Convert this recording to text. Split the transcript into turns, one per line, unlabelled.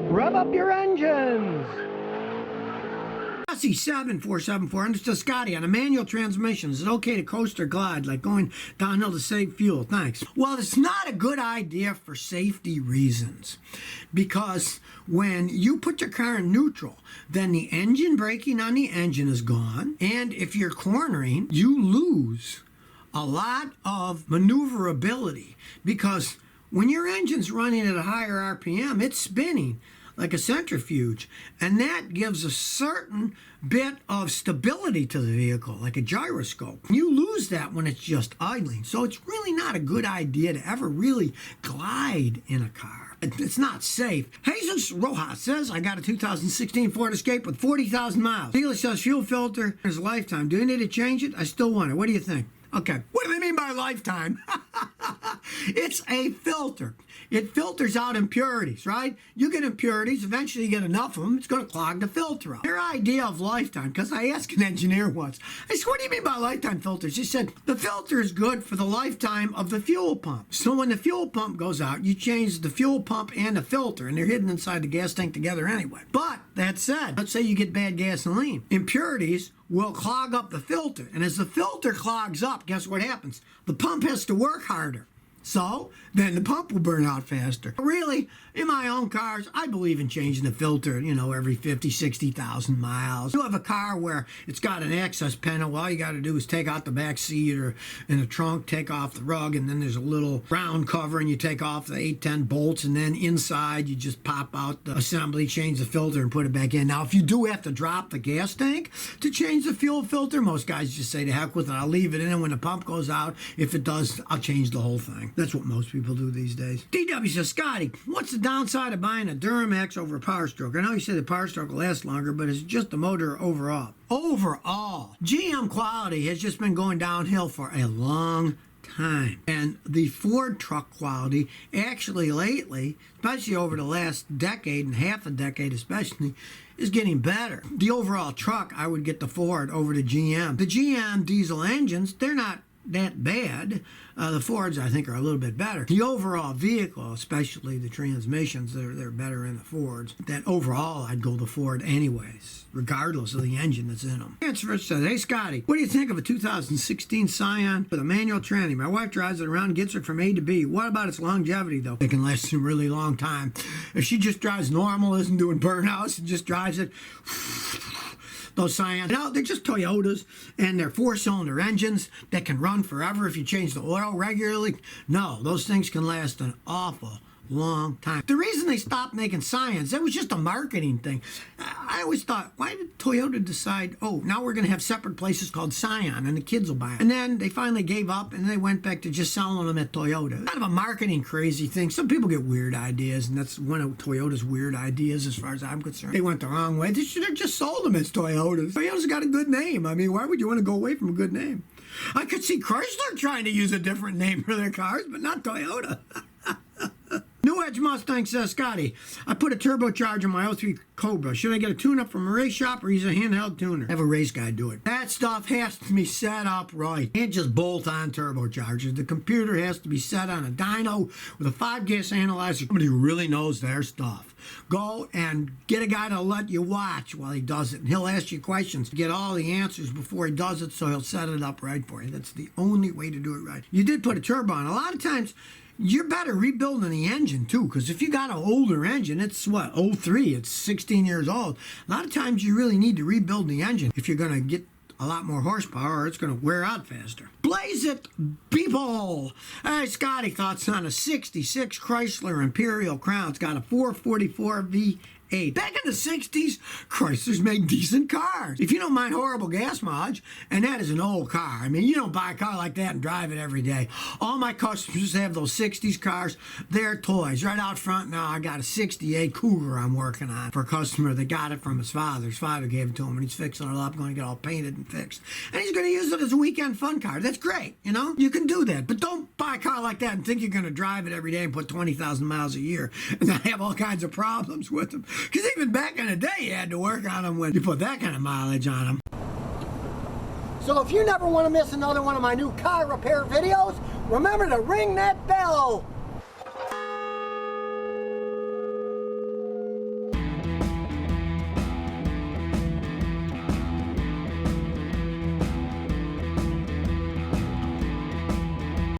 Rev up your engines!
Chassis 7474, and it's to Scotty on a manual transmission. Is it okay to coast or glide, like going downhill to save fuel? Thanks. Well, it's not a good idea for safety reasons, because when you put your car in neutral, then the engine braking on the engine is gone, and if you're cornering, you lose a lot of maneuverability, because when your engine's running at a higher RPM, it's spinning like a centrifuge, and that gives a certain bit of stability to the vehicle, like a gyroscope. You lose that when it's just idling, so it's really not a good idea to ever really glide in a car. It's not safe. Jesus Rojas says, I got a 2016 Ford Escape with 40,000 miles. Dealer says fuel filter is a lifetime. Do you need to change it? I still want it. What do you think? Okay, what do they mean by lifetime? It's a filter. It filters out impurities, right? You get impurities, eventually you get enough of them, it's going to clog the filter up. Their idea of lifetime, because I asked an engineer once, I said, what do you mean by lifetime filters? He said, the filter is good for the lifetime of the fuel pump. So when the fuel pump goes out, you change the fuel pump and the filter, and they're hidden inside the gas tank together anyway. But that said, let's say you get bad gasoline. Impurities will clog up the filter. And as the filter clogs up, guess what happens? The pump has to work harder. So then the pump will burn out faster. Really, in my own cars, I believe in changing the filter, every 50, 60,000 miles. You have a car where it's got an access panel. All you got to do is take out the back seat or in the trunk, take off the rug, and then there's a little round cover, and you take off the 810 bolts, and then inside you just pop out the assembly, change the filter, and put it back in. Now, if you do have to drop the gas tank to change the fuel filter, most guys just say, to heck with it, I'll leave it in, and when the pump goes out, if it does, I'll change the whole thing. That's what most people do these days. DW says, Scotty, what's the downside of buying a Duramax over a Power Stroke? I know you said the Power Stroke will last longer, but it's just the motor overall. Overall, GM quality has just been going downhill for a long time. And the Ford truck quality, actually lately, especially over the last decade and half a decade especially, is getting better. The overall truck, I would get the Ford over the GM. The GM diesel engines, they're not that bad. The Fords, I think, are a little bit better. The overall vehicle, especially the transmissions, they're better in the Fords. That overall, I'd go the Ford anyways, regardless of the engine that's in them. Answer says, hey, Scotty, what do you think of a 2016 Scion with a manual tranny? My wife drives it around and gets it from A to B. What about its longevity, though? It can last a really long time. If she just drives normal, isn't doing burnouts, and just drives it, those Scions, they're just Toyotas, and they're four-cylinder engines that can run forever if you change the oil regularly. No, those things can last an awful long time. The reason they stopped making Scions, that was just a marketing thing. I always thought, why did Toyota decide, now we're going to have separate places called Scion and the kids will buy it? And then they finally gave up and they went back to just selling them at Toyota. Kind of a marketing crazy thing. Some people get weird ideas, and that's one of Toyota's weird ideas as far as I'm concerned. They went the wrong way. They should have just sold them as Toyotas. Toyota's got a good name. I mean, why would you want to go away from a good name? I could see Chrysler trying to use a different name for their cars, but not Toyota. New Edge Mustang says, Scotty, I put a turbocharger in my 03 Cobra. Should I get a tune-up from a race shop or use a handheld tuner? Have a race guy do it. That stuff has to be set up right. You can't just bolt on turbochargers. The computer has to be set on a dyno with a 5-gas analyzer. Somebody who really knows their stuff. Go and get a guy to let you watch while he does it, and he'll ask you questions to get all the answers before he does it, so he'll set it up right for you. That's the only way to do it right. You did put a turbo on. A lot of times, you're better rebuilding the engine, too, because if you got an older engine, it's what, 03, it's 16 years old. A lot of times you really need to rebuild the engine if you're going to get a lot more horsepower, or it's going to wear out faster. Blaze it, people! Hey, Scotty, thoughts on a 66 Chrysler Imperial Crown. It's got a 444 V8. Back in the 60s, Chryslers made decent cars. If you don't mind horrible gas mileage, and that is an old car. I mean, you don't buy a car like that and drive it every day. All my customers have those 60s cars. They're toys. Right out front now, I got a 68 Cougar I'm working on for a customer that got it from his father. His father gave it to him, and he's fixing it up, going to get all painted and fixed. And he's going to use it as a weekend fun car. That's great, You can do that. But don't buy a car like that and think you're going to drive it every day and put 20,000 miles a year and then have all kinds of problems with them. Because even back in the day, you had to work on them when you put that kind of mileage on them.
So if you never want to miss another one of my new car repair videos, remember to ring that bell.